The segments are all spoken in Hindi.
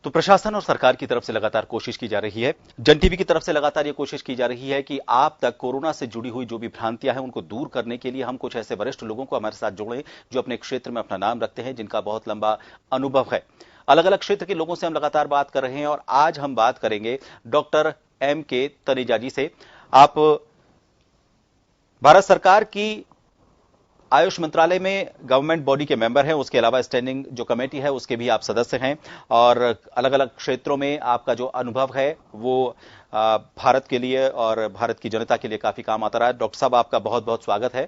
तो प्रशासन और सरकार की तरफ से लगातार कोशिश की जा रही है, जन टीवी की तरफ से लगातार ये कोशिश की जा रही है कि आप तक कोरोना से जुड़ी हुई जो भी भ्रांतियां हैं उनको दूर करने के लिए हम कुछ ऐसे वरिष्ठ लोगों को हमारे साथ जोड़ें जो अपने क्षेत्र में अपना नाम रखते हैं, जिनका बहुत लंबा अनुभव है। अलग अलग क्षेत्र के लोगों से हम लगातार बात कर रहे हैं और आज हम बात करेंगे डॉक्टर एम के तनेजा जी से। आप भारत सरकार की आयुष मंत्रालय में गवर्नमेंट बॉडी के मेंबर हैं, उसके अलावा स्टैंडिंग जो कमेटी है उसके भी आप सदस्य हैं और अलग अलग क्षेत्रों में आपका जो अनुभव है वो भारत के लिए और भारत की जनता के लिए काफी काम आता रहा है। डॉक्टर साहब, आपका बहुत बहुत स्वागत है।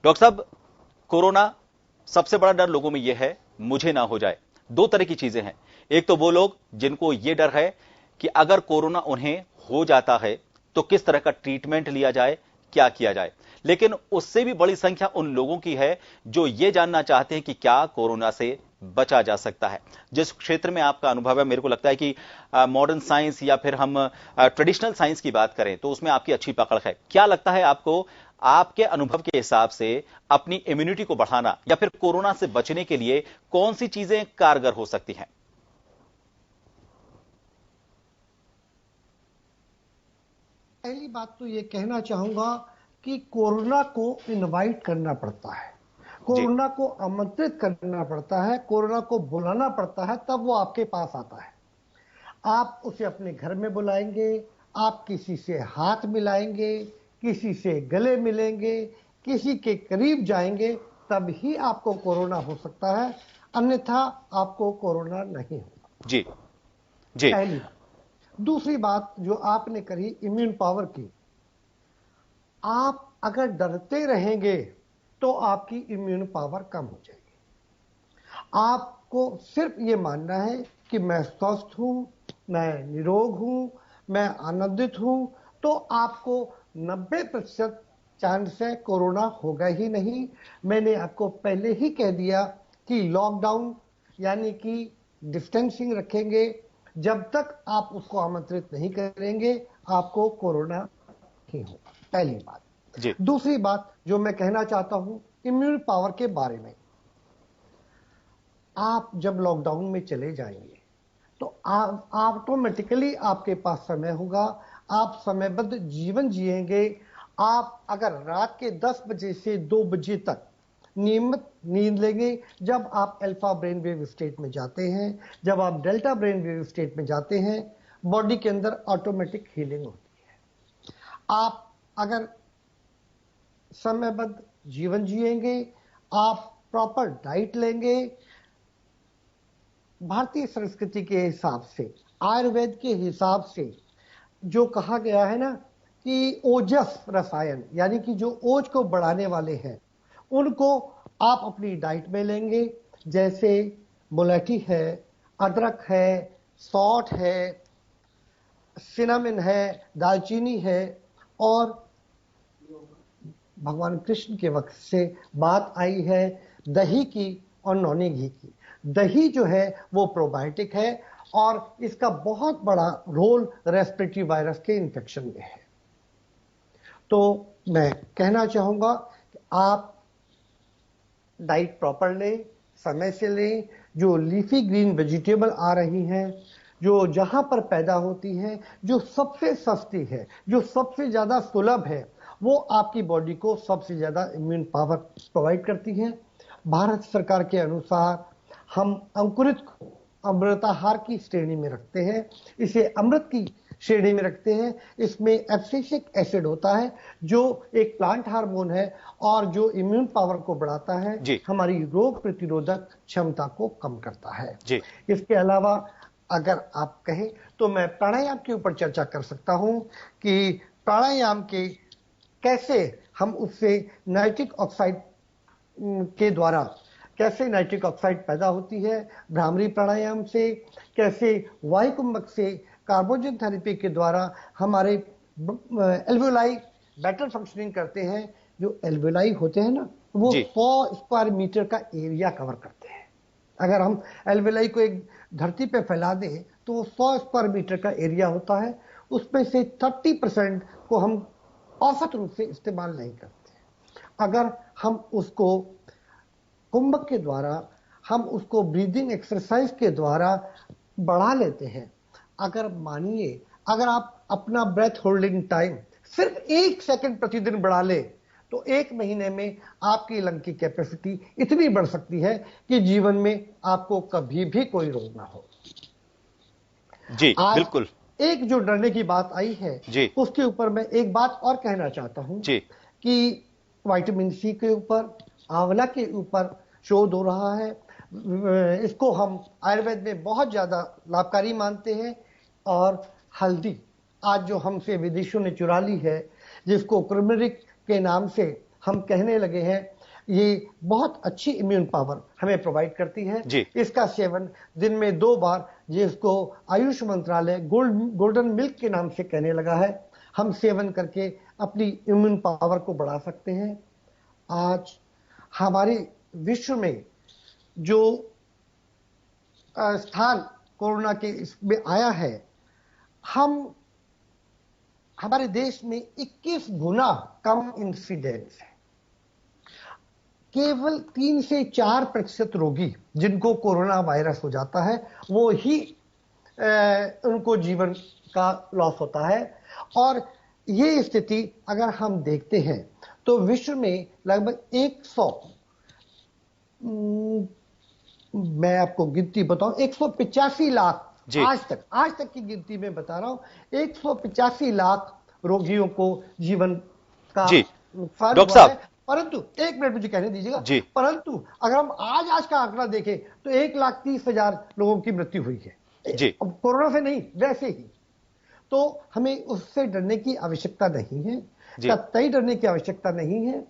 डॉक्टर साहब, कोरोना, सबसे बड़ा डर लोगों में यह है मुझे ना हो जाए। दो तरह की चीजें हैं, एक तो वो लोग जिनको यह डर है कि अगर कोरोना उन्हें हो जाता है तो किस तरह का ट्रीटमेंट लिया जाए, क्या किया जाए, लेकिन उससे भी बड़ी संख्या उन लोगों की है जो यह जानना चाहते हैं कि क्या कोरोना से बचा जा सकता है। जिस क्षेत्र में आपका अनुभव है, मेरे को लगता है कि मॉडर्न साइंस या फिर हम ट्रेडिशनल साइंस की बात करें तो उसमें आपकी अच्छी पकड़ है। क्या लगता है आपको, आपके अनुभव के हिसाब से अपनी इम्यूनिटी को बढ़ाना या फिर कोरोना से बचने के लिए कौन सी चीजें कारगर हो सकती हैं? पहली बात तो ये कहना चाहूंगा कि कोरोना को इनवाइट करना पड़ता है, जी। कोरोना को आमंत्रित करना पड़ता है, कोरोना को बुलाना पड़ता है, तब वो आपके पास आता है। आप उसे अपने घर में बुलाएंगे, आप किसी से हाथ मिलाएंगे, किसी से गले मिलेंगे, किसी के करीब जाएंगे, तब ही आपको कोरोना हो सकता है, अन्यथा आपको कोरोना नहीं होगा। जी। जी। पहली बात। दूसरी बात जो आपने कही इम्यून पावर की, आप अगर डरते रहेंगे तो आपकी इम्यून पावर कम हो जाएगी। आपको सिर्फ ये मानना है कि मैं स्वस्थ हूं, मैं निरोग हूं, मैं आनंदित हूं, तो आपको 90% चांस है कोरोना होगा ही नहीं। मैंने आपको पहले ही कह दिया कि लॉकडाउन यानी कि डिस्टेंसिंग रखेंगे, जब तक आप उसको आमंत्रित नहीं करेंगे आपको कोरोना नहीं होगा। पहली बात। जी। दूसरी बात जो मैं कहना चाहता हूं इम्यून पावर के बारे में, आप जब लॉकडाउन में चले जाएंगे तो आप ऑटोमेटिकली आपके पास समय होगा, आप समयबद्ध जीवन जिएंगे। आप अगर रात के 10 बजे से 2 बजे तक नियमित नींद लेंगे, जब आप अल्फा ब्रेन वेव स्टेट में जाते हैं, जब आप डेल्टा ब्रेन वेव स्टेट में जाते हैं, बॉडी के अंदर ऑटोमेटिक हीलिंग होती है। आप अगर समयबद्ध जीवन जिएंगे, आप प्रॉपर डाइट लेंगे, भारतीय संस्कृति के हिसाब से, आयुर्वेद के हिसाब से जो कहा गया है ना कि ओजस रसायन यानी कि जो ओज को बढ़ाने वाले हैं उनको आप अपनी डाइट में लेंगे, जैसे मुलेठी है, अदरक है, सौंठ है, सिनामिन है, दालचीनी है, और भगवान कृष्ण के वक्त से बात आई है दही की और नौनी घी की। दही जो है वो प्रोबायोटिक है और इसका बहुत बड़ा रोल रेस्पिरेटरी वायरस के इन्फेक्शन में है। तो मैं कहना चाहूंगा कि आप डाइट प्रॉपर लें, समय से लें, जो लीफी ग्रीन वेजिटेबल आ रही हैं, जो जहां पर पैदा होती हैं, जो सबसे सस्ती है, जो सबसे ज्यादा सुलभ है, वो आपकी बॉडी को सबसे ज्यादा इम्यून पावर प्रोवाइड करती हैं। भारत सरकार के अनुसार हम अंकुरित को अमृताहार की श्रेणी में रखते हैं, इसे अमृत की श्रेणी में रखते हैं। इसमें एब्सिसिक एसिड होता है जो एक प्लांट हार्मोन है और जो इम्यून पावर को बढ़ाता है, जी। हमारी रोग प्रतिरोधक क्षमता को कम करता है। जी। इसके अलावा अगर आप कहें तो मैं प्राणायाम के ऊपर चर्चा कर सकता हूं कि प्राणायाम के कैसे हम उससे नाइट्रिक ऑक्साइड के द्वारा कैसे नाइट्रिक ऑक्साइड पैदा होती है, भ्रामरी प्राणायाम से कैसे वायुकुंभक से कार्बोजन थेरेपी के द्वारा हमारे एल्वेलाई बेटर फंक्शनिंग करते हैं। जो एल्वेलाई होते हैं ना वो जी। 100 स्क्वायर मीटर का एरिया कवर करते हैं। अगर हम एल्वेलाई को एक धरती पे फैला दें तो वो 100 स्क्वायर मीटर का एरिया होता है, उसमें से 30% को हम औसत रूप से इस्तेमाल नहीं करते। अगर हम उसको कुंभक के द्वारा हम उसको ब्रीदिंग एक्सरसाइज के द्वारा बढ़ा लेते हैं। अगर मानिए, अगर आप अपना ब्रेथ होल्डिंग टाइम सिर्फ 1 सेकंड प्रतिदिन बढ़ा ले, तो 1 महीने में आपकी लंग की कैपेसिटी इतनी बढ़ सकती है कि जीवन में आपको कभी भी कोई रोग ना हो। जी आज बिल्कुल। एक जो डरने की बात आई है, जी उसके ऊपर मैं एक बात और कहना चाहता हूं जी कि विटामिन सी के ऊपर, आंवला के ऊपर शोध हो रहा है। इसको हम आयुर्वेद में बहुत ज्यादा लाभकारी मानते हैं। और हल्दी, आज जो हमसे विदेशियों ने चुरा ली है, जिसको टर्मरिक के नाम से हम कहने लगे हैं, ये बहुत अच्छी इम्यून पावर हमें प्रोवाइड करती है। जी इसका सेवन दिन में 2 बार, जिसको आयुष मंत्रालय गोल्डन मिल्क के नाम से कहने लगा है, हम सेवन करके अपनी इम्यून पावर को बढ़ा सकते हैं। आज हमारे विश्व में जो स्थान कोरोना के इसमें आया है, हमारे देश में 21 गुना कम इंसिडेंस है। केवल 3 से 4% रोगी जिनको कोरोना वायरस हो जाता है, वो ही उनको जीवन का लॉस होता है। और ये स्थिति अगर हम देखते हैं तो विश्व में लगभग 100, मैं आपको गिनती बताऊं, 185 लाख आज तक की गिनती में बता रहा हूं, 185 लाख रोगियों को जीवन का नुकसान हुआ है। परंतु 1 मिनट मुझे कहने दीजिएगा, परंतु अगर हम आज का आंकड़ा देखें तो 1,30,000 लोगों की मृत्यु हुई है जी। कोरोना से नहीं, वैसे ही। तो हमें उससे डरने की आवश्यकता नहीं है, कतई डरने की आवश्यकता नहीं है।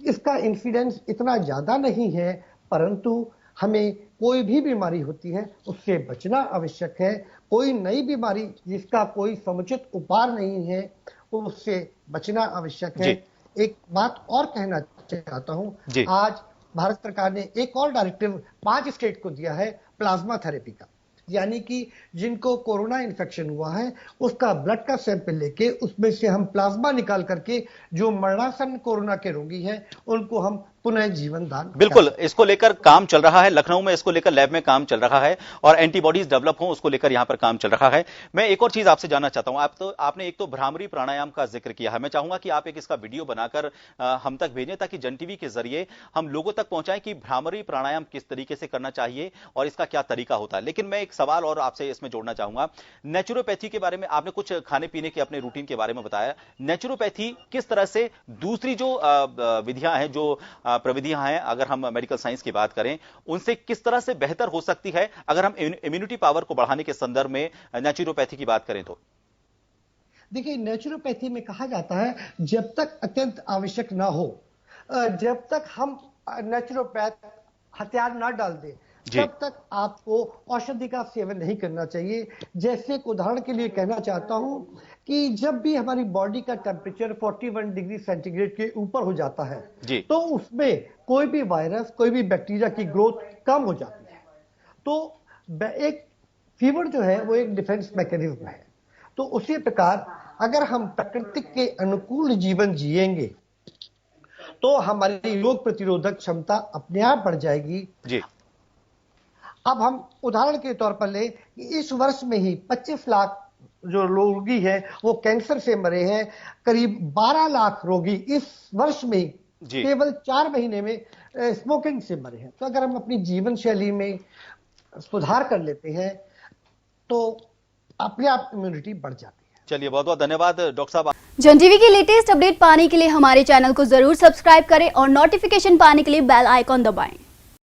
इसका इंसिडेंस इतना ज्यादा नहीं है, परंतु हमें कोई भी बीमारी होती है उससे बचना आवश्यक है। कोई नई बीमारी जिसका कोई समुचित उपचार नहीं है, उससे बचना आवश्यक है। एक बात और कहना चाहता हूं, आज भारत सरकार ने एक और डायरेक्टिव 5 स्टेट को दिया है प्लाज्मा थेरेपी का, यानी कि जिनको कोरोना इन्फेक्शन हुआ है उसका ब्लड का सैंपल लेके उसमें से हम प्लाज्मा निकाल करके जो मरणासन कोरोना के रोगी हैं उनको हम पुनः जीवन दान। बिल्कुल, इसको लेकर काम चल रहा है। लखनऊ में इसको लेकर लैब में काम चल रहा है और एंटीबॉडीज डेवलप हो, उसको लेकर यहां पर काम चल रहा है। मैं एक और चीज आपसे जानना चाहता हूं, आपने एक तो भ्रामरी प्राणायाम का जिक्र किया है, मैं चाहूंगा कि आप एक इसका वीडियो बनाकर हम तक भेजें ताकि जन टीवी के जरिए हम लोगों तक पहुंचाएं कि भ्रामरी प्राणायाम किस तरीके से करना चाहिए और इसका क्या तरीका होता है। लेकिन मैं एक सवाल और आपसे इसमें जोड़ना चाहूंगा, नेचुरोपैथी के बारे में आपने कुछ खाने पीने के अपने रूटीन के बारे में बताया। नेचुरोपैथी किस तरह से दूसरी जो विधियां हैं, जो प्रविधियां हैं, अगर हम मेडिकल साइंस की बात करें, उनसे किस तरह से बेहतर हो सकती है अगर हम इम्यूनिटी पावर को बढ़ाने के संदर्भ में नेचुरोपैथी की बात करें तो? देखिए, नेचुरोपैथी में कहा जाता है जब तक अत्यंत आवश्यक ना हो, जब तक हम नेचुरोपैथ हथियार ना डाल दे, तब तक आपको औषधि का सेवन नहीं करना चाहिए। जैसे एक उदाहरण के लिए कहना चाहता हूं कि जब भी हमारी बॉडी का टेम्परेचर 41 डिग्री सेंटीग्रेड के ऊपर हो जाता है तो उसमें कोई भी वायरस, कोई भी बैक्टीरिया की ग्रोथ कम हो जाती है। तो एक फीवर जो है वो एक डिफेंस मैकेनिज्म है। तो उसी प्रकार अगर हम प्रकृति के अनुकूल जीवन जिएंगे तो हमारी रोग प्रतिरोधक क्षमता अपने आप बढ़ जाएगी जी। अब हम उदाहरण के तौर पर ले कि इस वर्ष में ही 25 लाख जो रोगी हैं वो कैंसर से मरे हैं, करीब 12 लाख रोगी इस वर्ष में केवल 4 महीने में स्मोकिंग से मरे हैं। तो अगर हम अपनी जीवन शैली में सुधार कर लेते हैं तो अपने आप इम्यूनिटी बढ़ जाती है। चलिए, बहुत बहुत धन्यवाद डॉक्टर साहब। जन टीवी की लेटेस्ट अपडेट पाने के लिए हमारे चैनल को जरूर सब्सक्राइब करें और नोटिफिकेशन पाने के लिए बेल आइकॉन दबाएं।